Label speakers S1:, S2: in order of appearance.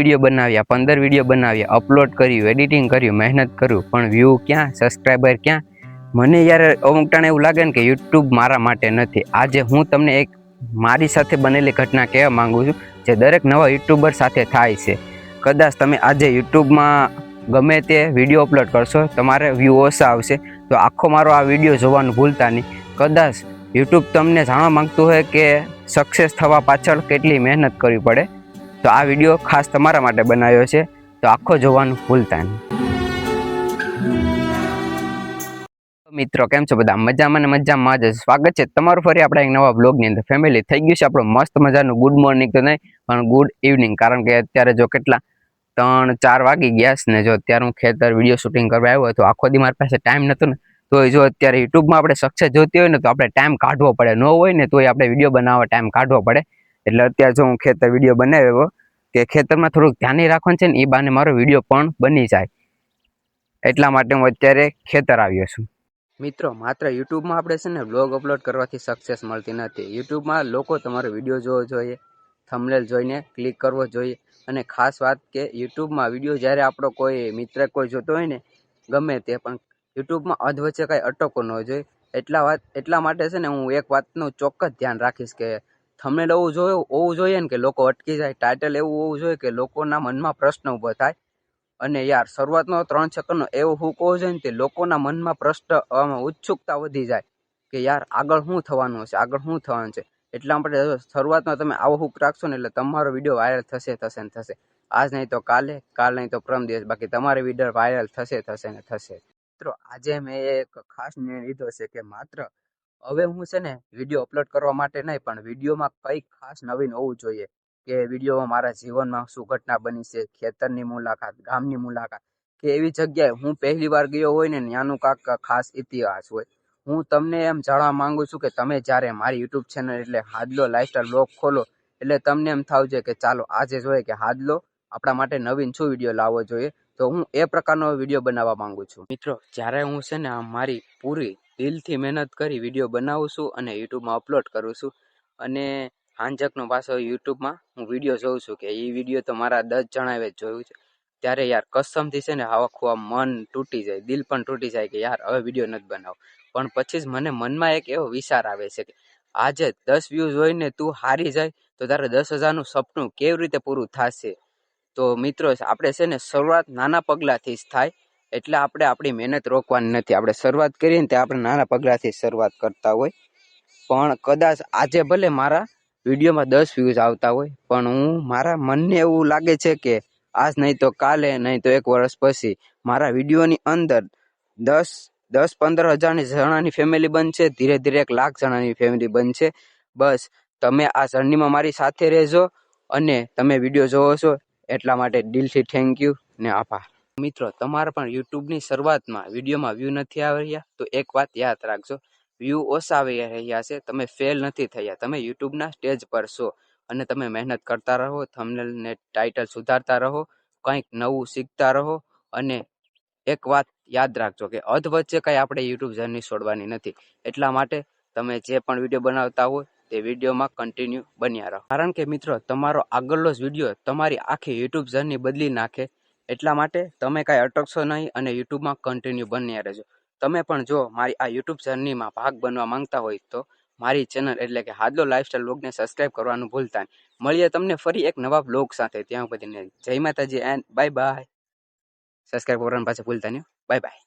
S1: Video બનાવ્યા, 15 video બનાવ્યા, upload કર્યું, એડિટિંગ કર્યું, મહેનત કર્યું, પણ વ્યૂ ક્યાં, સબસ્ક્રાઈબર ક્યાં? મને યાર અમુક ટાણે એવું લાગે ને કે યુટ્યુબ મારા માટે નથી. આજે હું તમને એક મારી સાથે બનેલી ઘટના કહેવા માંગુ છું, જે દરેક નવા યુટ્યુબર સાથે થાય છે. કદાચ તમે આજે યુટ્યુબમાં ગમે તે વિડીયો અપલોડ કરશો, તમારે વ્યૂ ઓછા આવશે, તો આખો મારો આ વિડીયો જોવાનું ભૂલતા નહીં. કદાચ યુટ્યુબ તમને જાણવા માંગતું હોય કે સક્સેસ થવા પાછળ કેટલી મહેનત કરવી પડે, તો આ વિડીયો ખાસ તમારા માટે બનાવ્યો છે, તો આખો જોવાનું ભૂલતા નહીં. મિત્રો કેમ છો બધા? મજામાં ને મજામાં જ. સ્વાગત છે તમારું ફરી આપણા એક નવા બ્લોગની અંદર. ફેમિલી થઈ ગયું છે આપણો મસ્ત મજાનું ગુડ મોર્નિંગ તો નહીં પણ ગુડ ઇવનિંગ, કારણ કે અત્યારે જો કેટલા 3-4 વાગી ગયા છે ને, જો અત્યારે હું ખેતર વિડીયો શૂટિંગ કરવા આવ્યો હતો. આખો દી મારી પાસે ટાઈમ નહોતો ને, તો જો અત્યારે યુટ્યુબમાં આપણે સક્સેસ જોતી હોય ને તો આપણે ટાઈમ કાઢવો પડે, ન હોય ને તોય આપણે વિડીયો બનાવવા ટાઈમ કાઢવો પડે. એટલે અત્યારે જો હું ખેતર વિડીયો બનાવ્યો કે ખેતરમાં થોડુંક ધ્યાન રાખવાનું છે ને, એ બાને મારો વિડીયો પણ બની જાય, એટલા માટે હું અત્યારે ખેતર આવ્યો છું. મિત્રો માત્ર યુટ્યુબમાં આપણે છે ને બ્લોગ અપલોડ કરવાથી સક્સેસ મળતી નથી. યુટ્યુબમાં લોકો તમારો વિડીયો જોવો જોઈએ, થંબનેલ જોઈને ક્લિક કરવો જોઈએ. અને ખાસ વાત કે યુટ્યુબમાં વિડીયો જ્યારે આપણો કોઈ મિત્ર કોઈ જોતો હોય ને, ગમે તે, પણ યુટ્યુબમાં અધવચ્ચે કાંઈ અટકો ન જોઈએ. એટલા માટે છે ને હું એક વાતનું ચોક્કસ ધ્યાન રાખીશ કે થંબનેલ હોવું જોઈએ ને કે લોકો અટકી જાય, ટાઇટલ એવું હોવું જોઈએ કે લોકોના મનમાં પ્રશ્ન ઊભો થાય. અને યાર શરૂઆતનો 3 સેકન્ડનો એવું હુક હોવો જોઈએ ને તે લોકોના મનમાં પ્રશ્ન ઉત્સુકતા વધી જાય કે યાર આગળ શું થવાનું છે, આગળ શું થવાનું છે. એટલા માટે શરૂઆતમાં તમે આવો હુક રાખશો ને એટલે તમારો વિડીયો વાયરલ થશે ને થશે. આજ નહીં તો કાલે, કાલ નહીં તો પરમ દિવસ, બાકી તમારો વિડીયો વાયરલ થશે ને થશે. મિત્રો આજે મેં એક ખાસ નિર્ણય લીધો છે કે માત્ર હવે હું છે ને વિડીયો અપલોડ કરવા માટે નહીં, પણ વિડીયોમાં કંઈક ખાસ નવીન હોવું જોઈએ. કે વિડીયોમાં મારા જીવનમાં શું ઘટના બની છે, ખેતરની મુલાકાત, ગામની મુલાકાત, કે એવી જગ્યાએ હું પહેલી વાર ગયો હોય ને ત્યાંનું કાંક ખાસ ઇતિહાસ હોય. હું તમને એમ જાણવા માંગુ છું કે તમે જ્યારે મારી યુટ્યુબ ચેનલ એટલે હાદલો લાઈફસ્ટાઈલ બ્લોગ ખોલો એટલે તમને એમ થાવ છે કે ચાલો આજે જોઈએ કે હાદલો આપણા માટે નવીન શું વિડીયો લાવવો જોઈએ. તો હું એ પ્રકારનો વિડીયો બનાવવા માંગુ છું. મિત્રો જ્યારે હું છે ને મારી પૂરી દિલથી મહેનત કરી વિડીયો બનાવું છું અને યુટ્યુબમાં અપલોડ કરું છું, અને હાંજકનો પાછો યુટ્યુબમાં હું વિડીયો જોઉં છું કે એ વિડીયો તો મારા 10 જણાએ જોયું છે, ત્યારે યાર કસમથી છે ને આખું મન તૂટી જાય, દિલ પણ તૂટી જાય કે યાર હવે વિડીયો નથી બનાવો. પણ પછી જ મને મનમાં એક એવો વિચાર આવે છે કે આજે 10 વ્યૂઝ હોઈને તું હારી જાય તો તારે 10,000નું સપનું કેવી રીતે પૂરું થશે. તો મિત્રો આપણે છે ને શરૂઆત નાના પગલાંથી જ થાય, એટલે આપણે આપણી મહેનત રોકવાની નથી. આપણે શરૂઆત કરીએ ને તે આપણે નાના પગલાંથી શરૂઆત કરતા હોય. પણ કદાચ આજે ભલે મારા વિડીયોમાં 10 વ્યૂઝ આવતા હોય, પણ મારા મનને એવું લાગે છે કે આજ નહીં તો કાલે, નહીં તો 1 વર્ષ પછી મારા વિડીયોની અંદર 10-15 જણાની ફેમિલી બનશે, ધીરે ધીરે 1 લાખ જણાની ફેમિલી બનશે. બસ તમે આ જર્નીમાં મારી સાથે રહેજો અને તમે વિડીયો જોવો છો એટલા માટે દિલથી થેન્ક યુ ને આભાર. મિત્રો તમારે પણ યુટ્યુબની શરૂઆતમાં વિડીયોમાં વ્યૂ નથી આવી રહ્યા તો એક વાત યાદ રાખજો, વ્યૂ ઓછા આવી રહ્યા છે, તમે ફેલ નથી થયા, તમે યુટ્યુબના સ્ટેજ પર છો અને તમે મહેનત કરતા રહો, થંબનેલ ને ટાઇટલ સુધારતા રહો, કંઈક નવું શીખતા રહો. અને એક વાત યાદ રાખજો કે અધવચ્ચે કંઈ આપણે યુટ્યુબ જર્ની છોડવાની નથી. એટલા માટે તમે જે પણ વિડીયો બનાવતા હોય તે વિડીયોમાં કન્ટિન્યુ બન્યા રહો, કારણ કે મિત્રો તમારો આગળનો જ વિડીયો તમારી આખી યુટ્યુબ જર્ની બદલી નાખે. એટલા માટે તમે કાંઈ અટકશો નહીં અને યુટ્યુબમાં કન્ટિન્યુ બન્યા રહેજો. તમે પણ જો મારી આ યુટ્યુબ જર્નીમાં ભાગ બનવા માંગતા હોય તો મારી ચેનલ એટલે કે હાદલો લાઈફસ્ટાઈલ બ્લોગને સબસ્ક્રાઈબ કરવાનું ભૂલતા નહીં. મળીએ તમને ફરી એક નવા બ્લોગ સાથે. ત્યાં બધાને જય માતાજી એન્ડ બાય બાય. સબસ્ક્રાઈબ કરવાનું પાછું ભૂલતા નહીં. Bye bye.